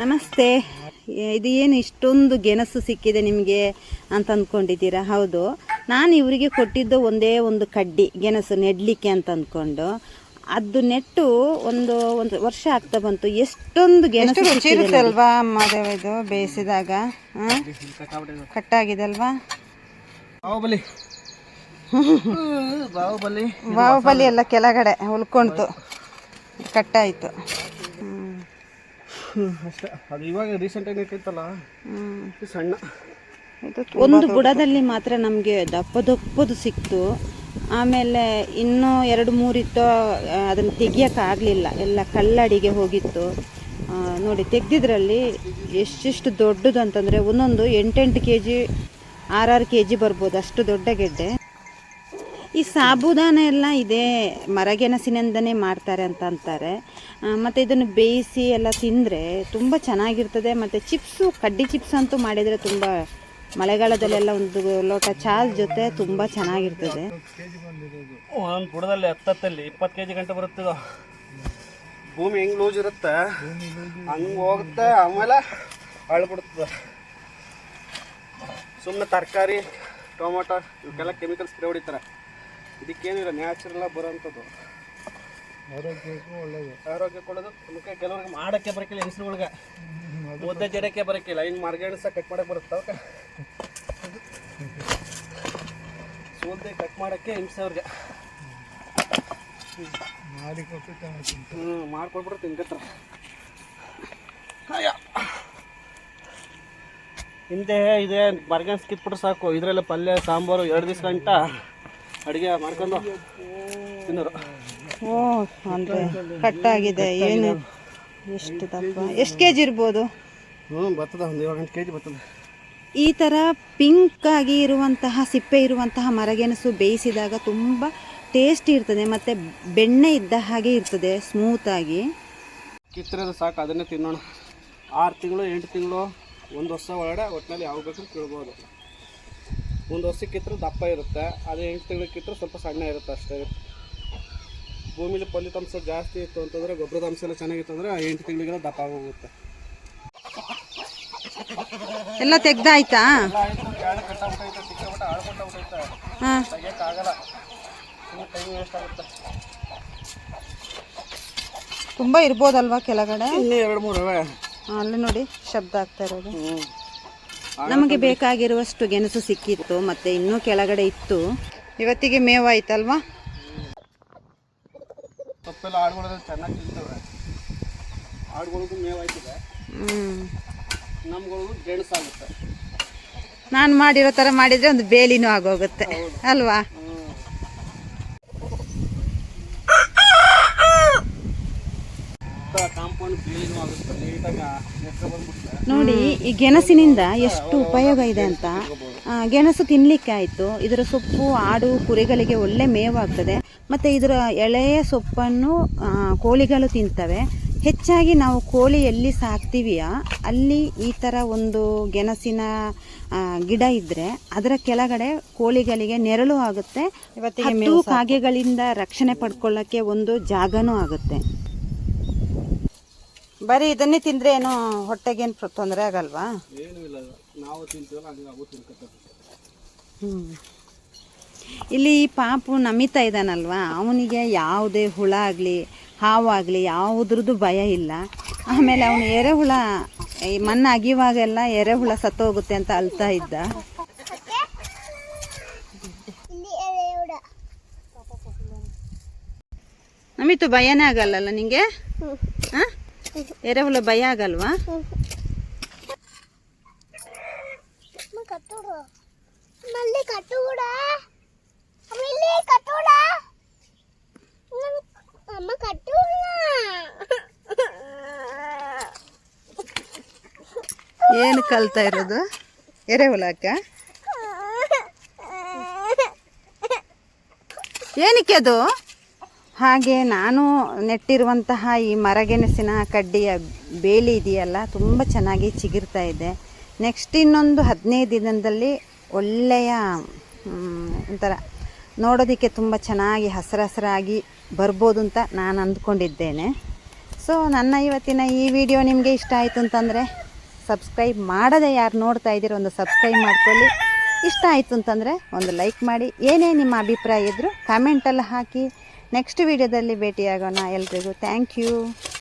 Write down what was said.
ನಮಸ್ತೆ. ಇದು ಏನು ಇಷ್ಟೊಂದು ಗೆಣಸು ಸಿಕ್ಕಿದೆ ನಿಮಗೆ ಅಂತ ಅಂದ್ಕೊಂಡಿದ್ದೀರಾ? ಹೌದು, ನಾನು ಇವರಿಗೆ ಕೊಟ್ಟಿದ್ದು ಒಂದೇ ಒಂದು ಕಡ್ಡಿ ಗೆಣಸು ನೆಡಲಿಕ್ಕೆ ಅಂತ ಅಂದ್ಕೊಂಡು ಅದು ನೆಟ್ಟು ಒಂದು ವರ್ಷ ಆಗ್ತಾ ಬಂತು. ಎಷ್ಟೊಂದು ಗೆಣಸು ಸಿಕ್ಕಿದೆ ಅಲ್ವಾ ಮಾದೇವ. ಇದು ಬೇಯಿಸಿದಾಗ ಕಟ್ಟಾಗಿದೆ ಅಲ್ವಾ? ಬಾಹುಬಲಿ ಎಲ್ಲ ಕೆಳಗಡೆ ಉಳ್ಕೊಳ್ತು, ಕಟ್ಟಾಯಿತು. ಸಣ್ಣ ಒಂದು ಬುಡದಲ್ಲಿ ಮಾತ್ರ ನಮಗೆ ದಪ್ಪದು ಸಿಕ್ತು. ಆಮೇಲೆ ಇನ್ನೂ 2-3 ಇತ್ತು, ಅದನ್ನು ತೆಗಿಯೋಕ್ಕಾಗಲಿಲ್ಲ, ಎಲ್ಲ ಕಲ್ಲಡಿಗೆ ಹೋಗಿತ್ತು. ನೋಡಿ ತೆಗೆದಿದ್ರಲ್ಲಿ ಎಷ್ಟೆಷ್ಟು ದೊಡ್ಡದು ಅಂತಂದರೆ ಒಂದೊಂದು 8-8 kg 6-6 kg ಬರ್ಬೋದು, ಅಷ್ಟು ದೊಡ್ಡ ಗೆಡ್ಡೆ. ಈ ಸಾಬುದಾನ ಎಲ್ಲ ಇದೇ ಮರಗೆಣಸಿನಿಂದನೇ ಮಾಡ್ತಾರೆ ಅಂತ ಅಂತಾರೆ. ಮತ್ತು ಇದನ್ನು ಬೇಯಿಸಿ ಎಲ್ಲ ತಿಂದರೆ ತುಂಬ ಚೆನ್ನಾಗಿರ್ತದೆ. ಮತ್ತು ಚಿಪ್ಸು, ಕಡ್ಡಿ ಚಿಪ್ಸ್ ಅಂತೂ ಮಾಡಿದರೆ ತುಂಬ, ಮಳೆಗಾಲದಲ್ಲೆಲ್ಲ ಒಂದು ಲೋಟ ಚಾದ ಜೊತೆ ತುಂಬ ಚೆನ್ನಾಗಿರ್ತದೆ. ಒಂದು ಬುಡದಲ್ಲಿ 10 20 kg ಗಂಟೆ ಬರುತ್ತದ. ಭೂಮಿ ಹೆಂಗೆ ಲೂಸ್ ಇರುತ್ತೆ ಹಂಗೆ ಹೋಗುತ್ತೆ, ಆಮೇಲೆ ಅಳ್ಬಿಡ್ತದೆ. ಸುಮ್ಮನೆ ತರಕಾರಿ, ಟೊಮೊಟೊ ಇವಕ್ಕೆಲ್ಲ ಕೆಮಿಕಲ್ ಸ್ಪ್ರೇ ಹೊಡಿತಾರೆ. ಇದಕ್ಕೇನಿಲ್ಲ, ನ್ಯಾಚುರಲ್ ಬರೋಂಥದ್ದು. ಆರೋಗ್ಯಕ್ಕೆ ಒಳ್ಳೆಯದು. ಮುಖ್ಯ ಕೆಲವ್ರಿಗೆ ಮಾಡೋಕ್ಕೆ ಬರೋಕ್ಕಿಲ್ಲ, ಹೆಂಗಸ್ರುಗಳಿಗೆ ಮುದ್ದೆ ಜಡಕ್ಕೆ ಬರೋಕ್ಕಿಲ್ಲ. ಇನ್ನು ಮರಗೆಣಸ ಕಟ್ ಮಾಡೋಕ್ಕೆ ಬರುತ್ತೆ, ಅವಕ್ಕೆ ಸೌದೆ ಕಟ್ ಮಾಡೋಕ್ಕೆ ಹಿಂಸೆ ಅವ್ರಿಗೆ. ಮಾಡ್ಕೊಟ್ಬಿಟ್ಟು ತಿನ್ಕತ್ತಾರೆ. ಹಿಂದೆ ಇದೆ ಮರಗೆಣಸು ಕಿತ್ಬಿಟ್ರೆ ಸಾಕು, ಇದರಲ್ಲ ಪಲ್ಯ ಸಾಂಬಾರು 2 ದಿವಸ ಗಂಟ ಅಡುಗೆ ಮಾಡ್ಕೊಂಡು ತಿನ್ನೋರು. ಅಂದರೆ ಕಟ್ಟಾಗಿದೆ. ಏನು ಎಷ್ಟು ದಪ್ಪ, ಎಷ್ಟು kg ಇರ್ಬೋದು? ಬರ್ತದೆ, ಒಂದು 7-8 kg ಬರ್ತದೆ. ಈ ಥರ ಪಿಂಕ್ ಆಗಿ ಇರುವಂತಹ ಸಿಪ್ಪೆ ಇರುವಂತಹ ಮರಗೆಣಸು ಬೇಯಿಸಿದಾಗ ತುಂಬ ಟೇಸ್ಟಿ ಇರ್ತದೆ, ಮತ್ತು ಬೆಣ್ಣೆ ಇದ್ದ ಹಾಗೆ ಇರ್ತದೆ, ಸ್ಮೂತಾಗಿ. ಕಿತ್ತರೆ ಸಾಕು, ಅದನ್ನೇ ತಿನ್ನೋಣ. 6 ತಿಂಗಳು 8 ತಿಂಗಳು 1 ವರ್ಷ ಒಳಗಡೆ ಒಟ್ಟಿನಲ್ಲಿ ಯಾವ ಬೇಕಾದ್ರೂ ಕೀಳ್ಬೋದು. 1 ವರ್ಷಕ್ಕೆ ಕಿತ್ತರೆ ದಪ್ಪ ಇರುತ್ತೆ, ಅದೇ 8 ತಿಂಗಳಿಗೆ ಕಿತ್ತರೆ ಸ್ವಲ್ಪ ಸಣ್ಣ ಇರುತ್ತೆ, ಅಷ್ಟೇ. ಭೂಮಿಲಿ ಫಲಿತಾಂಶ ಜಾಸ್ತಿ ಇತ್ತು ಅಂತಂದರೆ, ಗೊಬ್ಬರದ ಅಂಶ ಎಲ್ಲ ಚೆನ್ನಾಗಿತ್ತು ಅಂದರೆ 8 ತಿಂಗಳಿಗೆಲ್ಲ ದಪ್ಪ ಆಗೋಗುತ್ತೆ. ಎಲ್ಲ ತೆಗ್ದಾಯ್ತಾ? ತೆಗಿಯೋಕ್ಕಾಗಲ್ಲ, ಟೈಮ್ ವೇಸ್ಟ್ ಆಗುತ್ತೆ. ತುಂಬ ಇರ್ಬೋದಲ್ವಾ ಕೆಳಗಡೆ? ಇನ್ನೂ 2-3 ಅವೆ. ಅಲ್ಲಿ ನೋಡಿ ಶಬ್ದ ಆಗ್ತಾ ಇರೋದು. ನಮಗೆ ಬೇಕಾಗಿರುವಷ್ಟು ಗೆಣಸು ಸಿಕ್ಕಿತ್ತು, ಮತ್ತು ಇನ್ನೂ ಕೆಳಗಡೆ ಇತ್ತು. ಇವತ್ತಿಗೆ ಮೇವಾಯ್ತಲ್ವಾ? ಸೊಪ್ಪೆಲ್ಲ ಆಡುಗಳು ಚೆನ್ನಾಗಿ ತಿಂತವೆ. ಆಡುಗಳಿಗೂ ಮೇವಾಯ್ತದೆ, ನಮ್ಗಳಿಗೂ ಗೆಣಸಾಗುತ್ತೆ. ನಾನು ಮಾಡಿರೋ ಥರ ಮಾಡಿದರೆ ಒಂದು ಬೇಲಿನೂ ಆಗೋಗುತ್ತೆ ಅಲ್ವಾ? ಕಾಂಪೌಂಡ್ ಬೇಲಿನೂ ಆಗುತ್ತೆ, ನೀಟಾಗಿ ಬಂದ್ಬಿಡ್ತಾರೆ. ನೋಡಿ ಈ ಗೆಣಸಿನಿಂದ ಎಷ್ಟು ಉಪಯೋಗ ಇದೆ ಅಂತ. ಗೆಣಸು ತಿನ್ನಲಿಕ್ಕೆ ಆಯಿತು, ಇದರ ಸೊಪ್ಪು ಆಡು ಕುರಿಗಳಿಗೆ ಒಳ್ಳೆ ಮೇವಾಗ್ತದೆ. ಮತ್ತು ಇದರ ಎಳೆಯ ಸೊಪ್ಪನ್ನು ಕೋಳಿಗಳು ತಿಂತವೆ. ಹೆಚ್ಚಾಗಿ ನಾವು ಕೋಳಿ ಎಲ್ಲಿ ಸಾಕ್ತೀವಿಯೋ ಅಲ್ಲಿ ಈ ಥರ ಒಂದು ಗೆಣಸಿನ ಗಿಡ ಇದ್ದರೆ ಅದರ ಕೆಳಗಡೆ ಕೋಳಿಗಳಿಗೆ ನೆರಳು ಆಗುತ್ತೆ. ಹದ್ದು ಕಾಗೆಗಳಿಂದ ರಕ್ಷಣೆ ಪಡ್ಕೊಳ್ಳೋಕ್ಕೆ ಒಂದು ಜಾಗನೂ ಆಗುತ್ತೆ. ಬರೀ ಇದನ್ನೇ ತಿಂದರೆ ಏನೋ ಹೊಟ್ಟೆಗೇನು ತೊಂದರೆ ಆಗಲ್ವಾ? ಏನೂ ಇಲ್ಲ, ನಾವು ತಿಂತೀವಲ್ಲ ಹಂಗೆ ನಾವು ತಿನ್ಕೊತೀವಿ. ಇಲ್ಲಿ ಈ ಪಾಪು ನಮಿತಾ ಇದ್ದಾನಲ್ವಾ, ಅವನಿಗೆ ಯಾವುದೇ ಹುಳ ಆಗಲಿ ಹಾವಾಗಲಿ ಯಾವುದ್ರದ್ದು ಭಯ ಇಲ್ಲ. ಆಮೇಲೆ ಅವನು ಎರೆಹುಳ, ಈ ಮಣ್ಣು ಅಗಿಯುವಾಗೆಲ್ಲ ಎರೆಹುಳ ಸತ್ತೋಗುತ್ತೆ ಅಂತ ಅಳ್ತಾ ಇದ್ದ. ನಮಿತು ಭಯನೇ ಆಗಲ್ಲಲ್ಲ ನಿಂಗೆ? ಹಾಂ, ಎರೆಹುಳ ಭಯ ಆಗಲ್ವಾ? ಏನು ಕಲ್ತಾ ಇರೋದು? ಎರೆಹುಳಕ್ಕ ಏನಕ್ಕೆ ಅದು? ಹಾಗೆ ನಾನು ನೆಟ್ಟಿರುವಂತಹ ಈ ಮರಗೆಣಸಿನ ಕಡ್ಡಿಯ ಬೇಲಿ ಇದೆಯಲ್ಲ, ತುಂಬ ಚೆನ್ನಾಗಿ ಚಿಗುರ್ತಾ ಇದೆ. ನೆಕ್ಸ್ಟ್ ಇನ್ನೊಂದು 15 ದಿನದಲ್ಲಿ ಒಳ್ಳೆಯ ಒಂಥರ ನೋಡೋದಕ್ಕೆ ತುಂಬ ಚೆನ್ನಾಗಿ ಹಸಿರಾಗಿ ಬರ್ಬೋದು ಅಂತ ನಾನು ಅಂದ್ಕೊಂಡಿದ್ದೇನೆ. ಸೊ ನನ್ನ ಇವತ್ತಿನ ಈ ವಿಡಿಯೋ ನಿಮಗೆ ಇಷ್ಟ ಆಯಿತು ಅಂತಂದರೆ ಸಬ್ಸ್ಕ್ರೈಬ್ ಮಾಡದೆ ಯಾರು ನೋಡ್ತಾ ಇದ್ದೀರೋ ಒಂದು ಸಬ್ಸ್ಕ್ರೈಬ್ ಮಾಡ್ಕೊಳ್ಳಿ. ಇಷ್ಟ ಆಯಿತು ಅಂತಂದರೆ ಒಂದು ಲೈಕ್ ಮಾಡಿ. ಏನೇ ನಿಮ್ಮ ಅಭಿಪ್ರಾಯ ಇದ್ದರೂ ಕಮೆಂಟಲ್ಲಿ ಹಾಕಿ. ನೆಕ್ಸ್ಟ್ ವಿಡಿಯೋದಲ್ಲಿ ಭೇಟಿಯಾಗೋಣ. ಎಲ್ರಿಗೂ ಥ್ಯಾಂಕ್ ಯು.